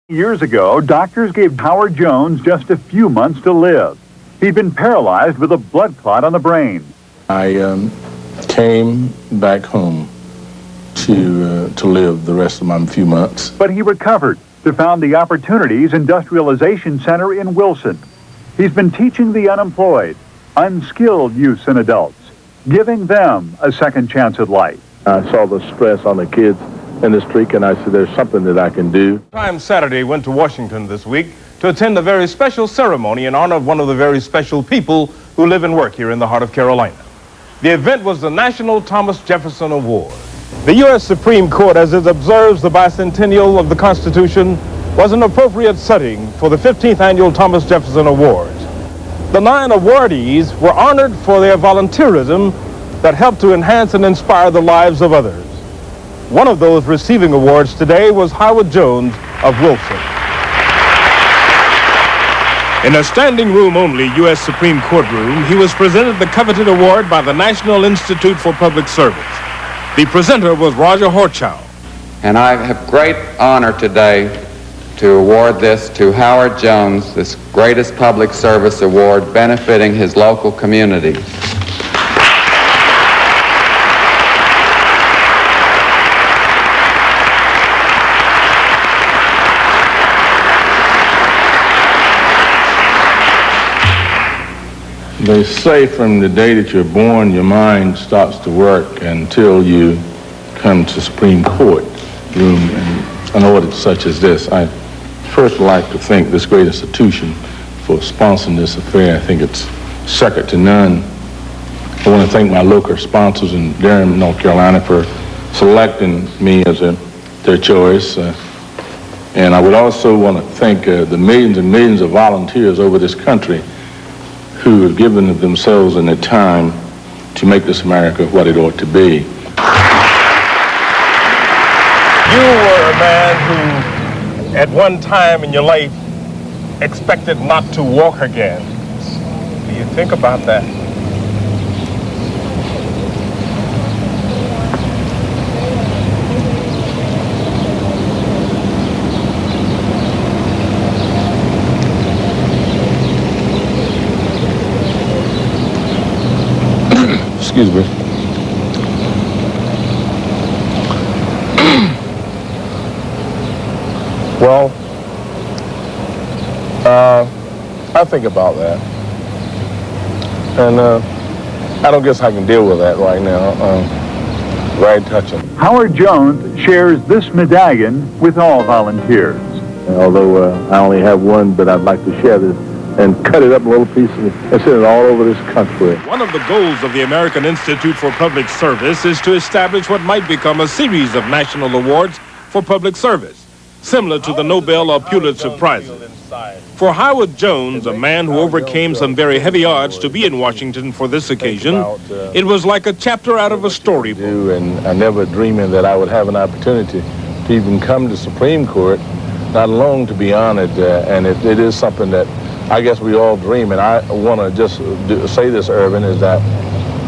Years ago, doctors gave Howard Jones just a few months to live. He'd been paralyzed with a blood clot on the brain. I came back home to live the rest of my few months. But he recovered to found the Opportunities Industrialization Center in Wilson. He's been teaching the unemployed, unskilled youths and adults, giving them a second chance at life. I saw the stress on the kids in the street, and I said, there's something that I can do. Time Saturday went to Washington this week to attend a very special ceremony in honor of one of the very special people who live and work here in the heart of Carolina. The event was the National Thomas Jefferson Award. The U.S. Supreme Court, as it observes the bicentennial of the Constitution, was an appropriate setting for the 15th Annual Thomas Jefferson Awards. The 9 awardees were honored for their volunteerism that helped to enhance and inspire the lives of others. One of those receiving awards today was Howard Jones of Wilson. In a standing room only U.S. Supreme Court room, he was presented the coveted award by the National Institute for Public Service. The presenter was Roger Horchow. And I have great honor today to award this to Howard Jones, this greatest public service award benefiting his local community. They say from the day that you're born, your mind starts to work until you come to Supreme Court room and an order such as this. I first like to thank this great institution for sponsoring this affair. I think it's second to none. I want to thank my local sponsors in Durham, North Carolina, for selecting me as their choice. And I would also want to thank the millions and millions of volunteers over this country who have given themselves and their time to make this America what it ought to be. You were a man who, at one time in your life, expected not to walk again. Do you think about that? Excuse me. Well, I think about that. And I don't guess I can deal with that right now. Very touching. Howard Jones shares this medallion with all volunteers. Although I only have one, but I'd like to share this and cut it up in little pieces and send it all over this country. One of the goals of the American Institute for Public Service is to establish what might become a series of national awards for public service, similar to the Nobel or Pulitzer Prizes. For Howard Jones, a man who overcame some very heavy odds to be in Washington for this occasion, it was like a chapter out of a storybook. And I never dreaming that I would have an opportunity to even come to Supreme Court, not alone to be honored, and it is something that I guess we all dream, and I want to just say this, Irvin, is that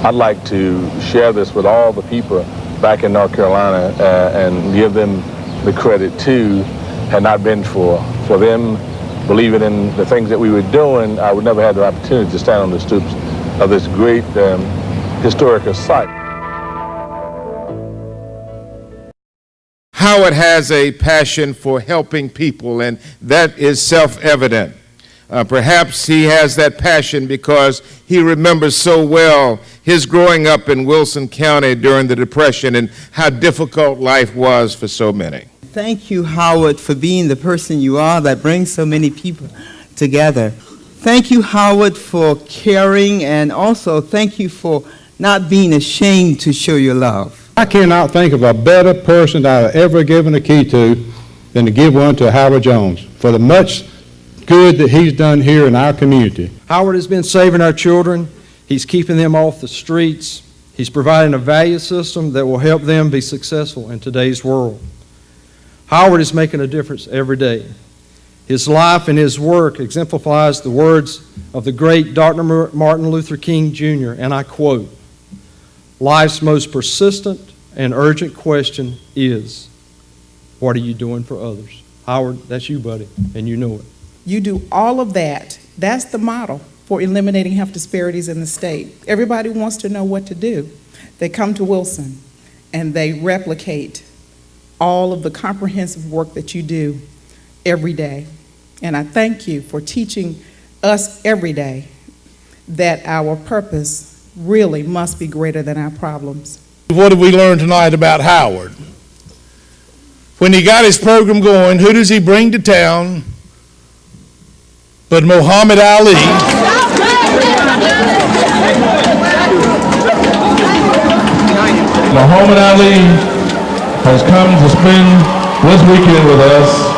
I'd like to share this with all the people back in North Carolina and give them the credit too. Had not been for them believing in the things that we were doing, I would never have the opportunity to stand on the stoops of this great historical site. Howard has a passion for helping people, and that is self-evident. Perhaps he has that passion because he remembers so well his growing up in Wilson County during the Depression and how difficult life was for so many. Thank you, Howard, for being the person you are that brings so many people together. Thank you, Howard, for caring, and also thank you for not being ashamed to show your love. I cannot think of a better person that I've ever given a key to than to give one to Howard Jones for the much good that he's done here in our community. Howard has been saving our children. He's keeping them off the streets. He's providing a value system that will help them be successful in today's world. Howard is making a difference every day. His life and his work exemplifies the words of the great Dr. Martin Luther King Jr., and I quote, "Life's most persistent and urgent question is, what are you doing for others?" Howard, that's you, buddy, and you know it. You do all of that. That's the model for eliminating health disparities in the state. Everybody wants to know what to do. They come to Wilson and they replicate all of the comprehensive work that you do every day. And I thank you for teaching us every day that our purpose really must be greater than our problems. What did we learn tonight about Howard? When he got his program going, who does he bring to town but Muhammad Ali? Muhammad Ali has come to spend this weekend with us.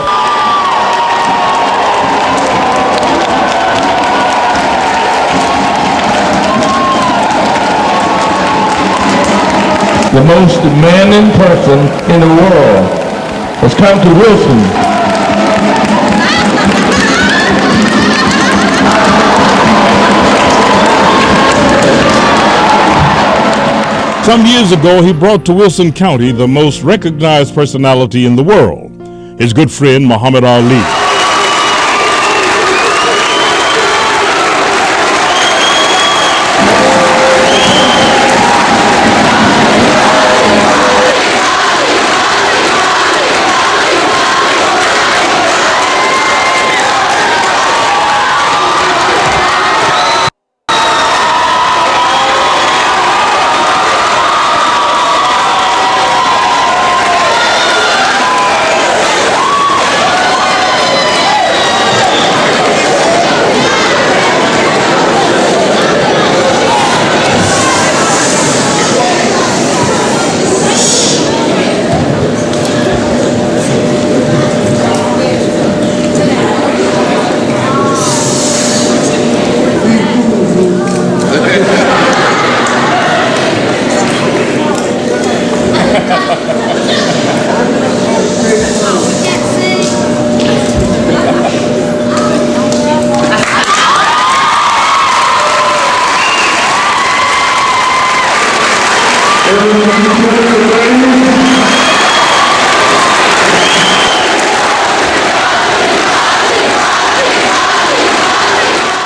The most demanding person in the world has come to Wilson. Some years ago, he brought to Wilson County the most recognized personality in the world, his good friend Muhammad Ali.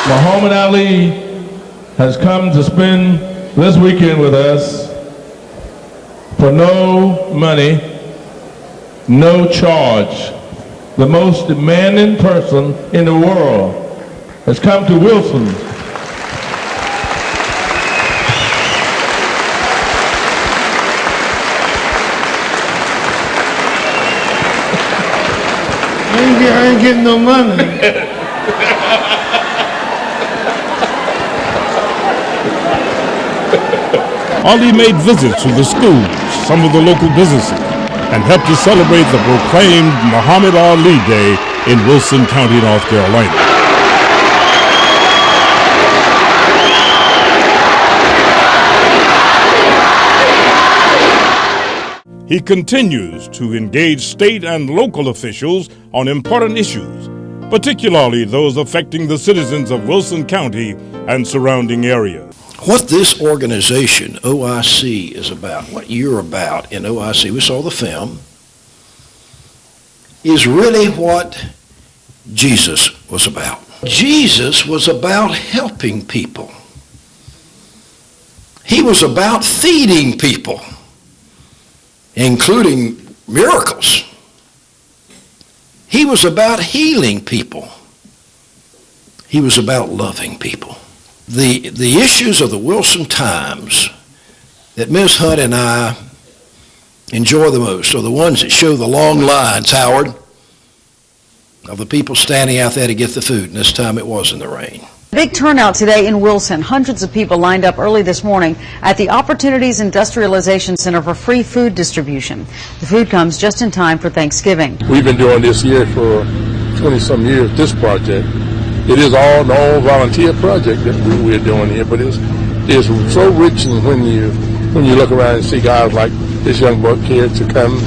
Muhammad Ali has come to spend this weekend with us for no money, no charge. The most demanding person in the world has come to Wilson. I ain't getting no money. Ali made visits to the schools, some of the local businesses, and helped to celebrate the proclaimed Muhammad Ali Day in Wilson County, North Carolina. He continues to engage state and local officials on important issues, particularly those affecting the citizens of Wilson County and surrounding areas. What this organization, OIC, is about, what you're about in OIC, we saw the film, is really what Jesus was about. Jesus was about helping people. He was about feeding people, including miracles. He was about healing people. He was about loving people. The issues of the Wilson Times that Ms. Hunt and I enjoy the most are the ones that show the long lines, Howard, of the people standing out there to get the food, and this time it was in the rain. Big turnout today in Wilson. Hundreds of people lined up early this morning at the Opportunities Industrialization Center for free food distribution. The food comes just in time for Thanksgiving. We've been doing this here for 20-some years, this project. It is all an all-volunteer project that we're doing here, but it's so rich when you look around and see guys like this young buck here to come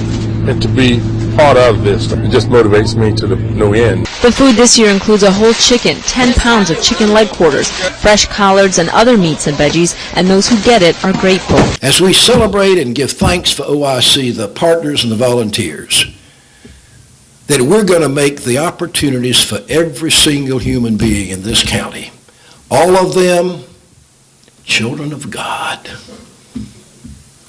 and to be part of this. It just motivates me to no end. The food this year includes a whole chicken, 10 pounds of chicken leg quarters, fresh collards, and other meats and veggies, and those who get it are grateful. As we celebrate and give thanks for OIC, the partners and the volunteers, that we're going to make the opportunities for every single human being in this county, all of them children of God.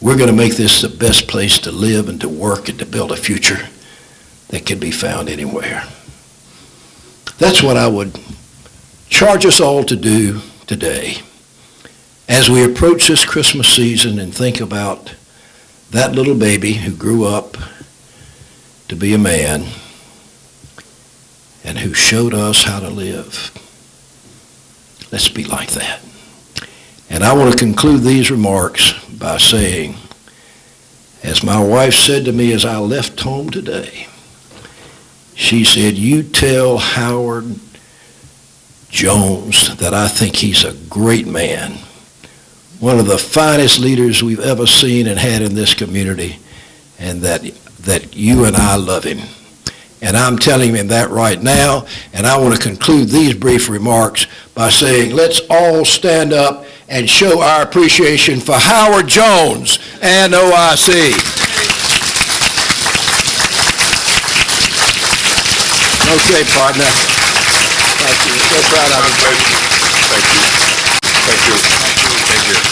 We're going to make this the best place to live and to work and to build a future that can be found anywhere. That's what I would charge us all to do today as we approach this Christmas season and think about that little baby who grew up to be a man and who showed us how to live. Let's be like that. And I want to conclude these remarks by saying, as my wife said to me as I left home today, she said, "You tell Howard Jones that I think he's a great man, one of the finest leaders we've ever seen and had in this community, and that you and I love him." And I'm telling him that right now, and I want to conclude these brief remarks by saying, let's all stand up and show our appreciation for Howard Jones and OIC. Okay, partner. Thank you. So proud of you. Thank you. Thank you. Thank you.